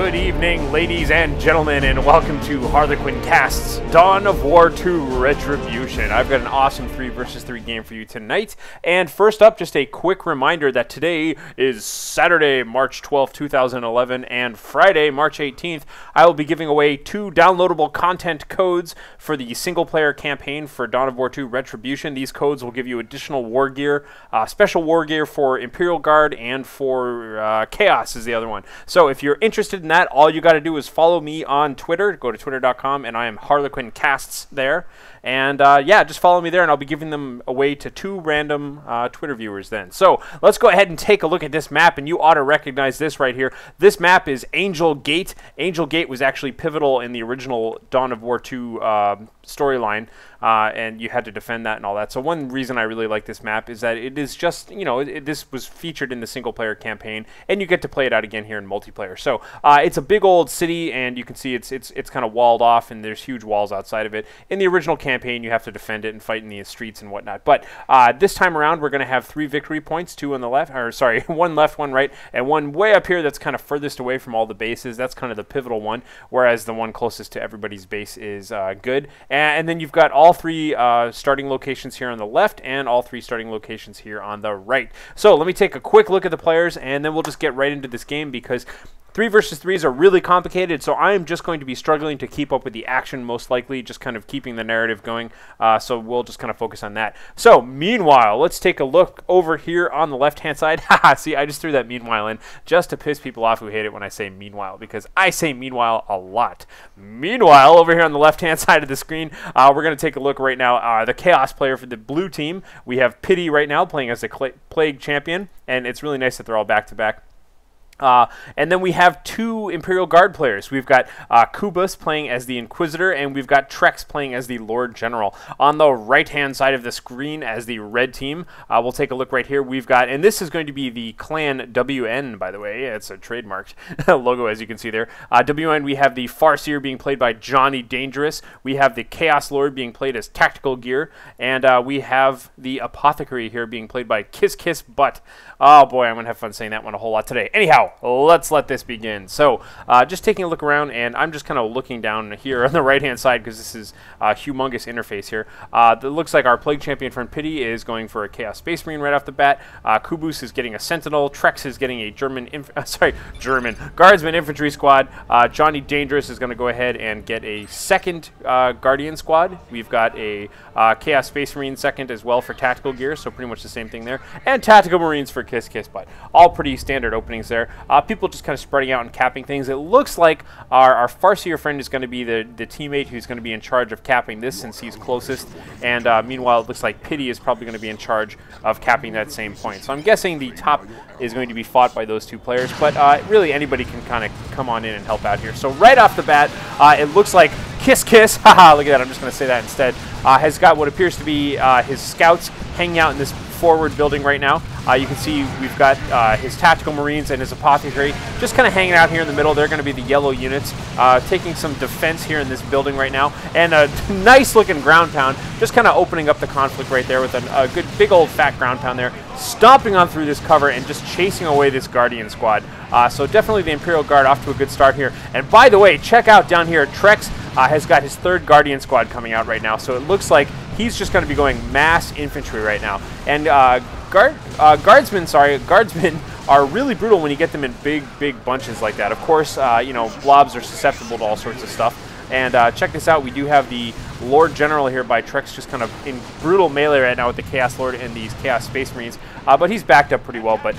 Good evening, ladies and gentlemen, and welcome to HarlequinCasts Dawn of War 2 Retribution. I've got an awesome 3 versus 3 game for you tonight. And first up, just a quick reminder that today is Saturday, March 12th, 2011, and Friday, March 18th. I will be giving away 2 downloadable content codes for the single-player campaign for Dawn of War 2 Retribution. These codes will give you additional war gear, special war gear for Imperial Guard, and for Chaos is the other one. So if you're interested in that, all you got to do is follow me on Twitter. Go to twitter.com, and I am HarlequinCasts there. And yeah, just follow me there, and I'll be giving them away to 2 random Twitter viewers then. So let's go ahead and take a look at this map, and you ought to recognize this right here. This map is Angel Gate. Angel Gate was actually pivotal in the original Dawn of War 2 storyline, and you had to defend that and all that. So one reason I really like this map is that it is just, you know, this was featured in the single-player campaign, and you get to play it out again here in multiplayer. So it's a big old city, and you can see it's kind of walled off, and there's huge walls outside of it. In the original campaign, you have to defend it and fight in the streets and whatnot. But this time around, we're going to have 3 victory points, 2 on the left, or sorry, 1 left, 1 right, and 1 way up here that's kind of furthest away from all the bases. That's kind of the pivotal one, whereas the one closest to everybody's base is good. And then you've got all 3 starting locations here on the left and all 3 starting locations here on the right. So let me take a quick look at the players, and then we'll just get right into this game because 3 versus 3s are really complicated, so I am just going to be struggling to keep up with the action, most likely, just kind of keeping the narrative going, so we'll just kind of focus on that. So, meanwhile, let's take a look over here on the left-hand side. Haha, see, I just threw that meanwhile in just to piss people off who hate it when I say meanwhile, because I say meanwhile a lot. Meanwhile, over here on the left-hand side of the screen, we're going to take a look right now. The Chaos player for the blue team, we have Pity right now playing as the Plague Champion, and it's really nice that they're all back-to-back. And then we have 2 Imperial Guard players. We've got Kubus playing as the Inquisitor, and we've got Trexx playing as the Lord General. On the right-hand side of the screen as the red team, we'll take a look right here. We've got, and this is going to be the clan WN, by the way. It's a trademarked logo, as you can see there. WN, we have the Farseer being played by Johnny Dangerous. We have the Chaos Lord being played as TacticalGear, and we have the Apothecary here being played by KissKissButt. Oh boy, I'm going to have fun saying that one a whole lot today. Anyhow, let's let this begin. So, just taking a look around, and I'm just kind of looking down here on the right-hand side because this is a humongous interface here. It looks like our Plague Champion friend Pity is going for a Chaos Space Marine right off the bat. Kubus is getting a Sentinel. Trexx is getting a Guardsman Infantry Squad. Johnny Dangerous is going to go ahead and get a 2nd Guardian Squad. We've got a Chaos Space Marine 2nd as well for TacticalGear, so pretty much the same thing there. And Tactical Marines for KissKissButt. All pretty standard openings there. People just kind of spreading out and capping things. It looks like our Farseer friend is going to be the teammate who's going to be in charge of capping this since he's closest. And meanwhile, it looks like Pity is probably going to be in charge of capping that same point. So I'm guessing the top is going to be fought by those 2 players. But really, anybody can kind of come on in and help out here. So right off the bat, it looks like KissKiss, haha, look at that, I'm just going to say that instead, has got what appears to be his scouts hanging out in this forward building right now. You can see we've got his Tactical Marines and his Apothecary just kind of hanging out here in the middle. They're going to be the yellow units, taking some defense here in this building right now. And a nice-looking ground pound, just kind of opening up the conflict right there with a good big old fat ground pound there, stomping on through this cover and just chasing away this Guardian squad. So definitely the Imperial Guard off to a good start here. And by the way, check out down here, Trexx has got his 3rd Guardian squad coming out right now. So it looks like he's just going to be going mass infantry right now. And Guardsmen are really brutal when you get them in big bunches like that. Of course, you know, blobs are susceptible to all sorts of stuff. And check this out, we do have the Lord General here by Trexx just kind of in brutal melee right now with the Chaos Lord and these Chaos Space Marines. But he's backed up pretty well. But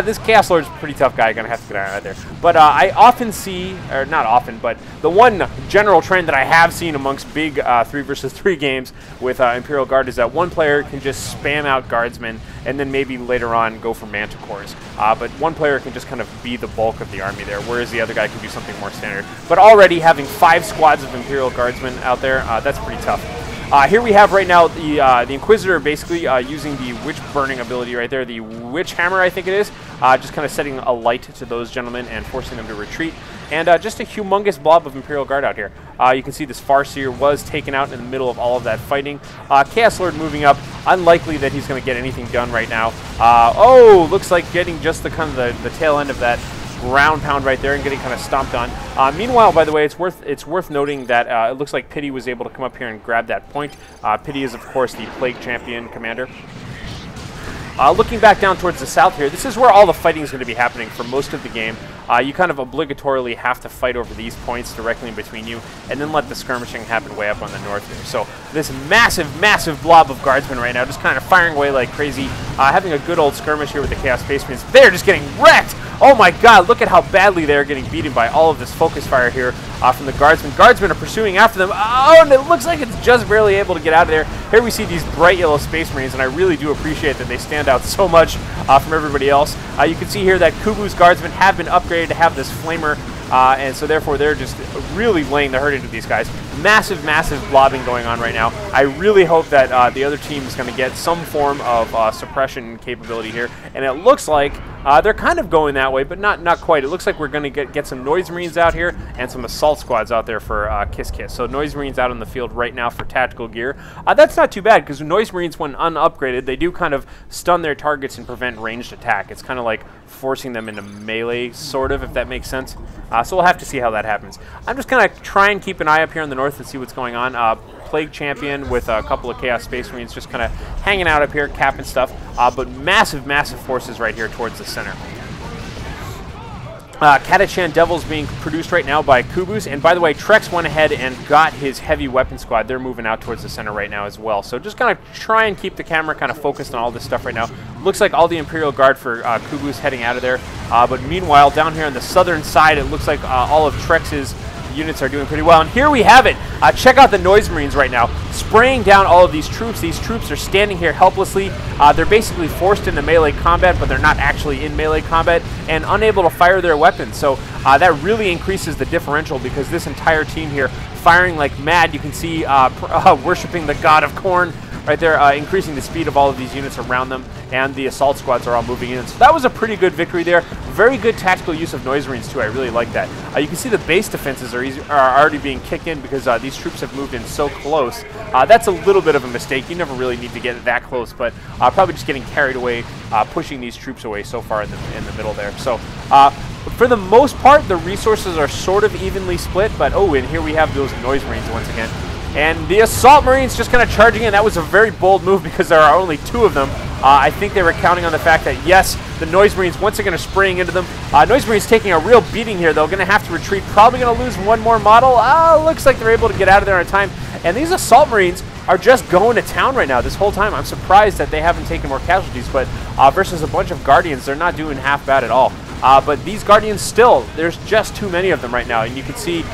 this Chaos Lord's a pretty tough guy, gonna have to get out of there. But I often see, or not often, but the one general trend that I have seen amongst big 3 versus 3 games with Imperial Guard is that one player can just spam out Guardsmen and then maybe later on go for Manticores. But one player can just kind of be the bulk of the army there, whereas the other guy can do something more standard. But already having 5 squads of Imperial Guardsmen out there, that's pretty tough. Here we have right now the Inquisitor basically using the Witch Burning ability right there, the Witch Hammer I think it is, just kind of setting a light to those gentlemen and forcing them to retreat. And just a humongous blob of Imperial Guard out here. You can see this Farseer was taken out in the middle of all of that fighting. Chaos Lord moving up. Unlikely that he's going to get anything done right now. Oh, looks like getting just the kind of the tail end of that. ground pound right there and getting kind of stomped on. Meanwhile, by the way, it's worth noting that it looks like Pity was able to come up here and grab that point. Pity is, of course, the Plague Champion commander. Looking back down towards the south here, this is where all the fighting is going to be happening for most of the game. You kind of obligatorily have to fight over these points directly in between you, and then let the skirmishing happen way up on the north here. So this massive blob of guardsmen right now, just kind of firing away like crazy, having a good old skirmish here with the Chaos Space Marines. They're just getting wrecked! Oh my god, look at how badly they're getting beaten by all of this focus fire here from the guardsmen. Guardsmen are pursuing after them. Oh, and it looks like it's just barely able to get out of there. Here we see these bright yellow Space Marines, and I really do appreciate that they stand out so much from everybody else. You can see here that Kubu's guardsmen have been upgraded to have this flamer, and so therefore they're just really laying the hurt into these guys. Massive blobbing going on right now. I really hope that the other team is going to get some form of suppression capability here, and it looks like they're kind of going that way, but not quite. It looks like we're going to get some Noise Marines out here and some Assault Squads out there for KissKiss. So Noise Marines out on the field right now for Tactical Gear. That's not too bad, because Noise Marines, when unupgraded, they do kind of stun their targets and prevent ranged attack. It's kind of like forcing them into melee, sort of, if that makes sense. So we'll have to see how that happens. I'm just going to try and keep an eye up here in the north and see what's going on. Plague Champion with a couple of Chaos Space Marines just kind of hanging out up here, capping stuff. But massive forces right here towards the center. Katachan Devils being produced right now by Kubus. And by the way, Trexx went ahead and got his heavy weapon squad. They're moving out towards the center right now as well. So just kind of try and keep the camera kind of focused on all this stuff right now. Looks like all the Imperial Guard for Kubus heading out of there. But meanwhile, down here on the southern side, it looks like all of Trexx's units are doing pretty well. And here we have it. Check out the Noise Marines right now, spraying down all of these troops. These troops are standing here helplessly. They're basically forced into melee combat, but they're not actually in melee combat and unable to fire their weapons. So that really increases the differential, because this entire team here firing like mad. You can see worshiping the god of corn right there, increasing the speed of all of these units around them, and the assault squads are all moving in. So that was a pretty good victory there. Very good tactical use of Noise Marines too. I really like that. You can see the base defenses are already being kicked in because these troops have moved in so close. That's a little bit of a mistake. You never really need to get that close, but probably just getting carried away, pushing these troops away so far in the middle there. So for the most part, the resources are sort of evenly split, but oh, and here we have those Noise Marines once again. And the Assault Marines just kind of charging in. That was a very bold move because there are only 2 of them. I think they were counting on the fact that, yes, the Noise Marines once again are spraying into them. Noise Marines taking a real beating here. They're going to have to retreat. Probably going to lose one more model. Looks like they're able to get out of there on time. And these Assault Marines are just going to town right now this whole time. I'm surprised that they haven't taken more casualties, but versus a bunch of Guardians, they're not doing half bad at all. But these Guardians still, there's just too many of them right now. And you can see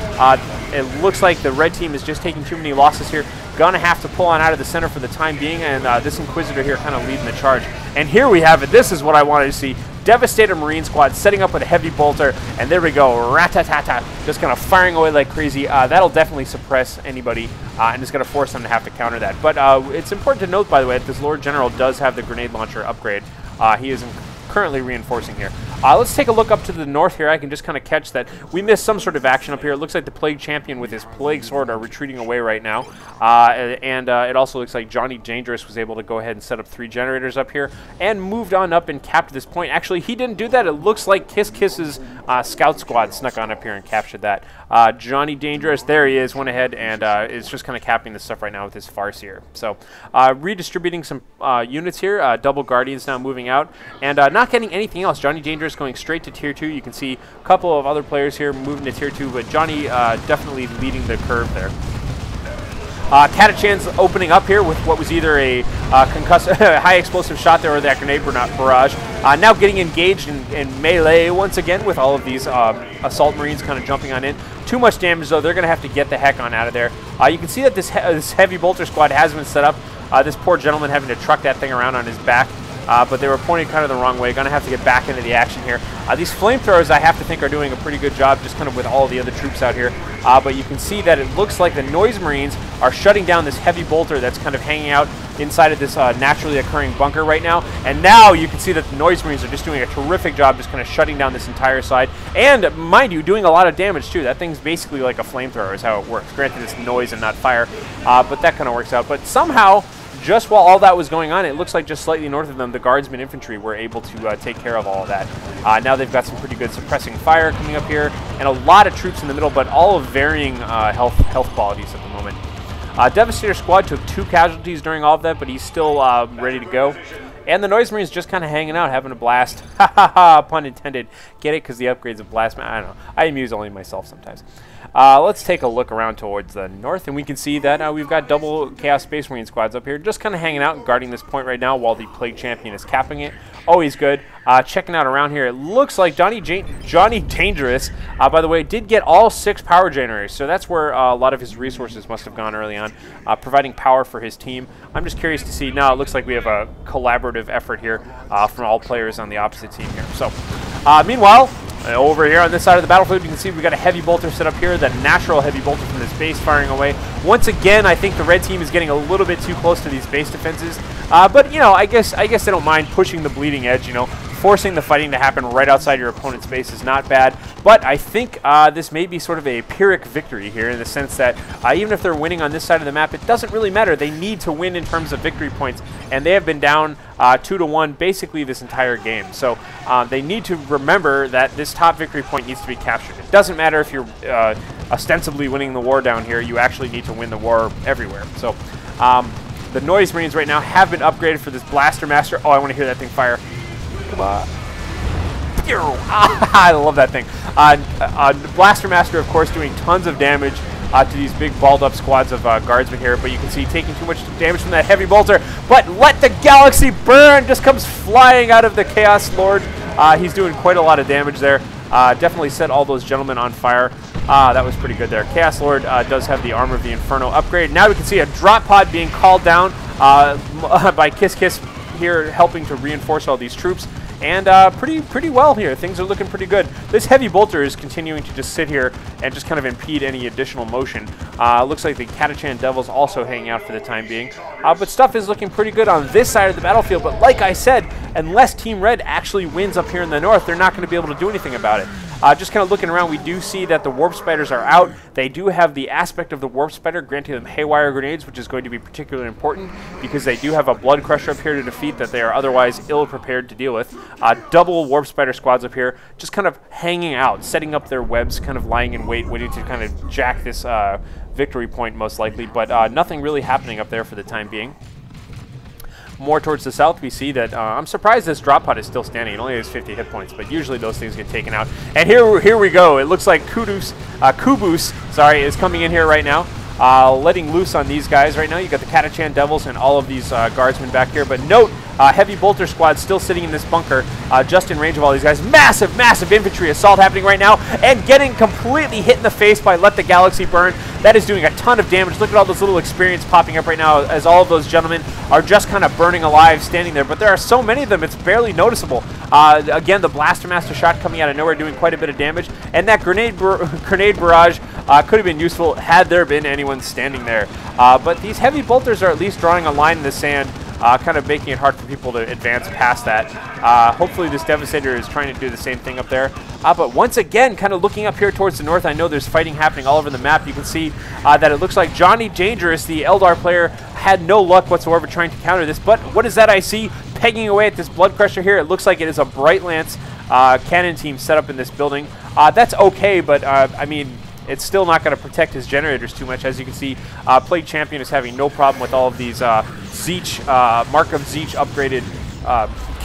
it looks like the red team is just taking too many losses here. Gonna have to pull on out of the center for the time being, and this Inquisitor here kind of leading the charge. And here we have it. This is what I wanted to see. Devastator Marine Squad setting up with a heavy bolter, and there we go, rat-ta-ta-ta, just kind of firing away like crazy. That'll definitely suppress anybody, and it's going to force them to have to counter that. But it's important to note, by the way, that this Lord General does have the grenade launcher upgrade. He is currently reinforcing here. Let's take a look up to the north here. I can just kind of catch that we missed some sort of action up here. It looks like the Plague Champion with his Plague Sword are retreating away right now. It also looks like Johnny Dangerous was able to go ahead and set up 3 generators up here and moved on up and capped this point. Actually, he didn't do that. It looks like KissKiss's Scout Squad snuck on up here and captured that. Johnny Dangerous, there he is, went ahead and is just kind of capping this stuff right now with his Farseer. So redistributing some units here. Double Guardians now moving out and not getting anything else. Johnny Dangerous going straight to Tier 2. You can see a couple of other players here moving to Tier 2, but Johnny definitely leading the curve there. Katachan's opening up here with what was either a high explosive shot there or that grenade barrage. Now getting engaged in melee once again with all of these Assault Marines kind of jumping on in. Too much damage though. They're going to have to get the heck on out of there. You can see that this heavy bolter squad has been set up. This poor gentleman having to truck that thing around on his back. But they were pointing kind of the wrong way. Going to have to get back into the action here. These flamethrowers, I have to think, are doing a pretty good job just kind of with all the other troops out here. But you can see that it looks like the Noise Marines are shutting down this heavy bolter that's kind of hanging out inside of this naturally occurring bunker right now. And now you can see that the Noise Marines are just doing a terrific job just kind of shutting down this entire side. And, mind you, doing a lot of damage, too. That thing's basically like a flamethrower is how it works. Granted, it's noise and not fire, but that kind of works out. But somehow just while all that was going on, it looks like just slightly north of them, the Guardsmen infantry were able to take care of all of that. Now they've got some pretty good suppressing fire coming up here, and a lot of troops in the middle, but all of varying health qualities at the moment. Devastator Squad took 2 casualties during all of that, but he's still ready to go. And the Noise Marines just kind of hanging out, having a blast. Ha ha ha, pun intended. Get it? Because the upgrades of blast, I don't know. I amuse only myself sometimes. Let's take a look around towards the north, and we can see that we've got double Chaos Space Marine squads up here, just kind of hanging out and guarding this point right now while the Plague Champion is capping it. Always good. Checking out around here, it looks like Johnny Dangerous, by the way, did get all 6 power generators, so that's where a lot of his resources must have gone early on, providing power for his team. I'm just curious to see. Now it looks like we have a collaborative effort here from all players on the opposite team here. So, meanwhile, over here on this side of the battlefield, you can see we got a heavy bolter set up here, that natural heavy bolter from this base firing away. Once again, I think the red team is getting a little bit too close to these base defenses, but you know, I guess they don't mind pushing the bleeding edge. You know, forcing the fighting to happen right outside your opponent's base is not bad. But I think this may be sort of a Pyrrhic victory here, in the sense that even if they're winning on this side of the map, it doesn't really matter. They need to win in terms of victory points, and they have been down 2-1 basically this entire game. So they need to remember that this top victory point needs to be captured. It doesn't matter if you're ostensibly winning the war down here. You actually need to win the war everywhere. So the Noise Marines right now have been upgraded for this Blaster Master. Oh, I want to hear that thing fire. Come on. I love that thing. Blaster Master, of course, doing tons of damage to these big balled up squads of guardsmen here, but you can see taking too much damage from that heavy bolter. But let the galaxy burn! Just comes flying out of the Chaos Lord. He's doing quite a lot of damage there. Definitely set all those gentlemen on fire. That was pretty good there. Chaos Lord does have the Armor of the Inferno upgrade. Now we can see a drop pod being called down by KissKiss here, helping to reinforce all these troops. And pretty well here. Things are looking pretty good. This heavy bolter is continuing to just sit here and just kind of impede any additional motion. Looks like the Catachan Devils also hanging out for the time being. But stuff is looking pretty good on this side of the battlefield. But like I said, unless Team Red actually wins up here in the north, they're not going to be able to do anything about it. Just kind of looking around, we do see that the Warp Spiders are out. They do have the aspect of the Warp Spider granting them Haywire Grenades, which is going to be particularly important because they do have a Blood Crusher up here to defeat that they are otherwise ill-prepared to deal with. Double Warp Spider squads up here, just kind of hanging out, setting up their webs, kind of lying in wait, waiting to kind of jack this victory point most likely, but nothing really happening up there for the time being. More towards the south, we see that I'm surprised this drop pod is still standing. It only has 50 hit points, but usually those things get taken out. And here we go. It looks like Kubus, is coming in here right now, letting loose on these guys right now. You got the Catachan Devils and all of these guardsmen back here. But note, heavy bolter squad still sitting in this bunker, just in range of all these guys. Massive, massive infantry assault happening right now, and getting completely hit in the face by Let the Galaxy Burn. That is doing a ton of damage. Look at all those little experience popping up right now as all of those gentlemen are just kind of burning alive standing there. But there are so many of them, it's barely noticeable. Again, the Blaster Master shot coming out of nowhere doing quite a bit of damage. And that grenade barrage could have been useful had there been anyone standing there. But these heavy bolters are at least drawing a line in the sand, kind of making it hard for people to advance past that. Hopefully this Devastator is trying to do the same thing up there. But once again, kind of looking up here towards the north, I know there's fighting happening all over the map. You can see that it looks like Johnny Dangerous, the Eldar player, had no luck whatsoever trying to counter this. But what is that I see pegging away at this Blood Crusher here? It looks like it is a Bright Lance cannon team set up in this building. That's okay, but I mean, it's still not going to protect his generators too much. As you can see, Plague Champion is having no problem with all of these Zeech, Mark of Zeech upgraded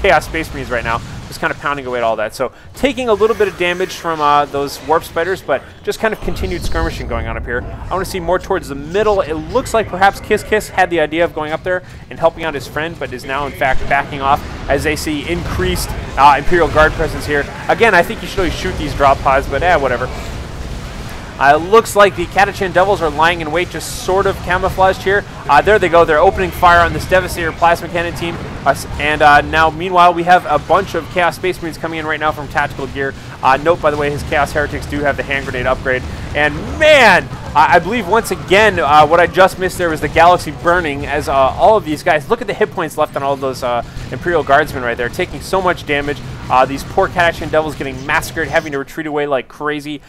Chaos Space Marines right now. Just kind of pounding away at all that. So taking a little bit of damage from those Warp Spiders, but just kind of continued skirmishing going on up here. I want to see more towards the middle. It looks like perhaps KissKiss had the idea of going up there and helping out his friend, but is now in fact backing off as they see increased Imperial Guard presence here. Again, I think you should always shoot these drop pods, but whatever. Looks like the Catachan Devils are lying in wait, just sort of camouflaged here. There they go. They're opening fire on this Devastator Plasma Cannon team. Now, meanwhile, we have a bunch of Chaos Space Marines coming in right now from TacticalGear. Note, by the way, his Chaos Heretics do have the hand grenade upgrade. And, man, I believe once again what I just missed there was the Galaxy burning as all of these guys. Look at the hit points left on all of those Imperial Guardsmen right there, taking so much damage. These poor Catachan Devils getting massacred, having to retreat away like crazy.